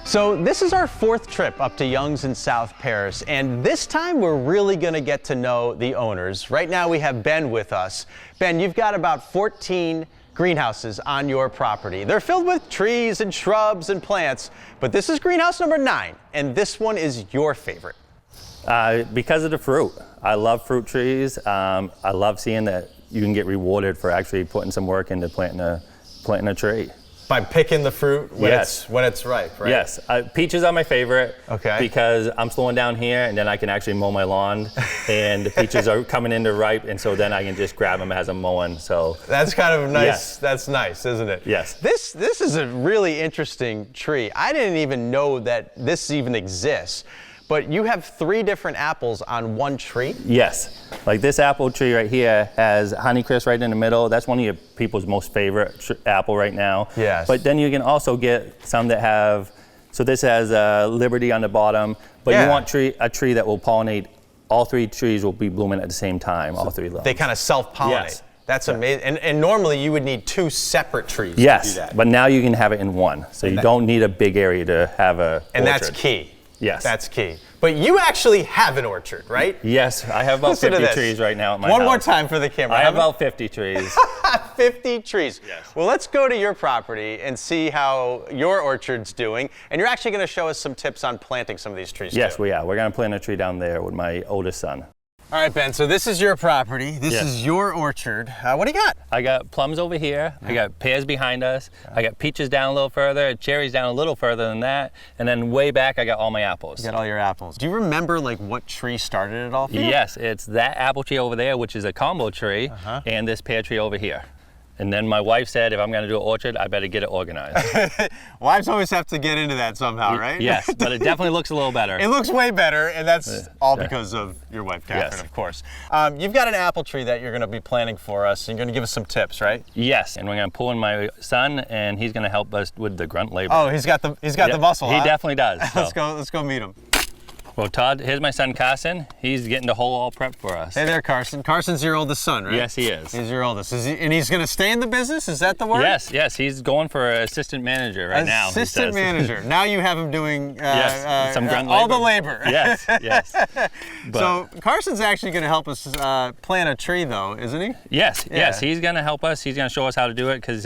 So this is our fourth trip up to Young's in South Paris, and this time we're really gonna get to know the owners. Right now we have Ben with us. Ben, you've got about 14 greenhouses on your property. They're filled with trees and shrubs and plants, but this is greenhouse number 9, and this one is your favorite. Because of the fruit. I love fruit trees. I love seeing that you can get rewarded for actually putting some work into planting a tree. By picking the fruit when, Yes. when it's ripe, right? Yes, peaches are my favorite. Okay. Because I'm slowing down here and then I can actually mow my lawn and the peaches are coming into ripe, and so then I can just grab them as I'm mowing, so. That's kind of nice, Yes. That's nice, isn't it? Yes. This is a really interesting tree. I didn't even know that this even exists, but you have 3 different apples on one tree? Yes, like this apple tree right here has Honeycrisp right in the middle. That's one of your people's most favorite apple right now. Yes. But then you can also get some that have, so this has Liberty on the bottom, but Yeah. you want a tree that will pollinate. All 3 trees will be blooming at the same time, all 3 levels. They kind of self-pollinate. Yes. That's amazing. And normally you would need 2 separate trees to Yes, do that. but now you can have it in one, so you don't need a big area to have a And orchard. that's key. Yes. That's key. But you actually have an orchard, right? Yes, I have about Listen to 50 this. trees right now at my One house. more time for the camera. I have about 50 trees. 50 trees. Yes. Well, let's go to your property and see how your orchard's doing. And you're actually going to show us some tips on planting some of these trees Yes, too. we are. We're going to plant a tree down there with my oldest son. All right, Ben, so this is your property. This Yes. is your orchard. What do you got? I got plums over here. I got pears behind us. I got peaches down a little further, cherries down a little further than that, and then way back I got all my apples. You got all your apples. Do you remember like what tree started it all for you? Yes, it's that apple tree over there, which is a combo tree, and this pear tree over here. And then my wife said, if I'm going to do an orchard, I better get it organized. Wives always have to get into that somehow, right? Yes, but it definitely looks a little better. It looks way better, and that's all because of your wife, Catherine, Yes. of course. You've got an apple tree that you're going to be planting for us, and you're going to give us some tips, right? Yes, and we're going to pull in my son, and he's going to help us with the grunt labor. Oh, he's got the muscle. He huh? definitely does. So. Let's go meet him. Well, Todd, here's my son Carson. He's getting the hole all prepped for us. Hey there, Carson. Carson's your oldest son, right? Yes, he is. He's your oldest. And he's going to stay in the business? Is that the word? Yes, he's going for assistant manager right now. he Assistant says. manager. Now you have him doing some grunt all labor. the labor. Yes. But, So Carson's actually going to help us plant a tree, though, isn't he? yes, Yeah. he's going to help us. He's going to show us how to do it because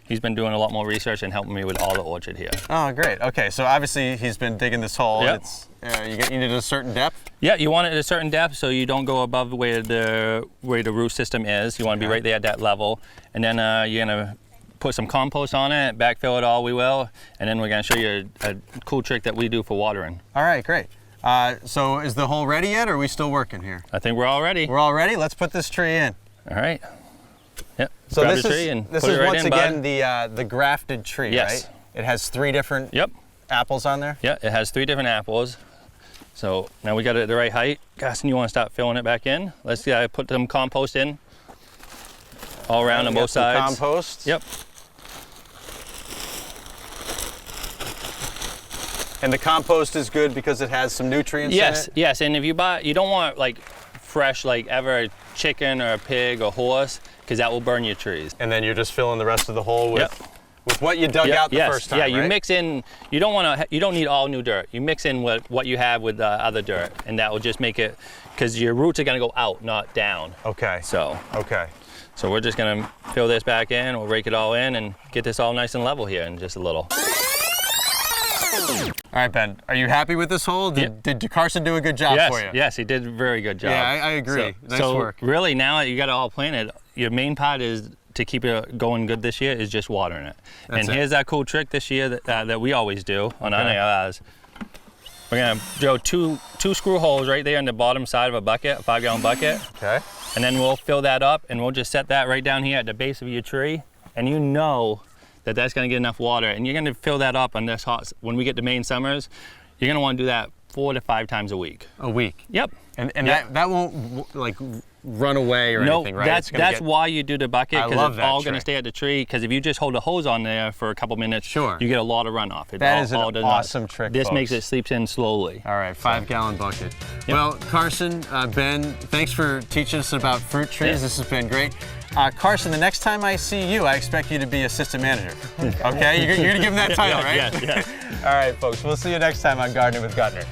he's been doing a lot more research and helping me with all the orchard here. Oh, great. Okay, so obviously he's been digging this hole. Yep. It's you need a certain depth. Yeah, you want it at a certain depth so you don't go above where the root system is. You want to be right there at that level. And then you're going to put some compost on it, backfill it all, we will. And then we're going to show you a cool trick that we do for watering. All right, great. So is the hole ready yet, or are we still working here? I think we're all ready. We're all ready? Let's put this tree in. All right. Yep. So Grab this the tree and this put is it right once in, again bud. the grafted tree, Yes. right? It has 3 different apples on there? Yeah, it has 3 different apples. So now we got it at the right height. Carson, you want to start filling it back in? Let's put some compost in all around on both sides. Compost. Yep. And the compost is good because it has some nutrients in it? Yes. And if you don't want like fresh, like ever a chicken or a pig or horse, because that will burn your trees. And then you're just filling the rest of the hole with what you dug out the first time, Yeah, you right? mix in, you don't need all new dirt. You mix in what you have with other dirt, and that will just make it, because your roots are gonna go out, not down. Okay. So So we're just gonna fill this back in, we'll rake it all in and get this all nice and level here in just a little. All right, Ben, are you happy with this hole? Did Carson do a good job for you? Yes, he did a very good job. Yeah, I agree. Nice work. Really, now that you got it all planted, your main part is to keep it going good this year is just watering it. Here's that cool trick this year that we always do on NARs. We're gonna drill two screw holes right there in the bottom side of a bucket, a 5-gallon bucket. Okay. And then we'll fill that up and we'll just set that right down here at the base of your tree. And you know that that's gonna get enough water. And you're gonna fill that up on this hot, when we get to Maine summers, you're gonna wanna do that 4 to 5 times a week. A week? Yep. And that won't like run away or anything, right? That's why you do the bucket, because it's all going to trick. stay at the tree. Because if you just hold the hose on there for a couple minutes, you get a lot of runoff. That is an awesome trick, This folks. makes it sleeps in slowly. All right, 5-gallon bucket. Well, Carson, Ben, thanks for teaching us about fruit trees. This has been great. Carson, the next time I see you, I expect you to be assistant manager. Okay, you're gonna give him that title, right? Yes. All right, folks, we'll see you next time on Gardening with Gutner.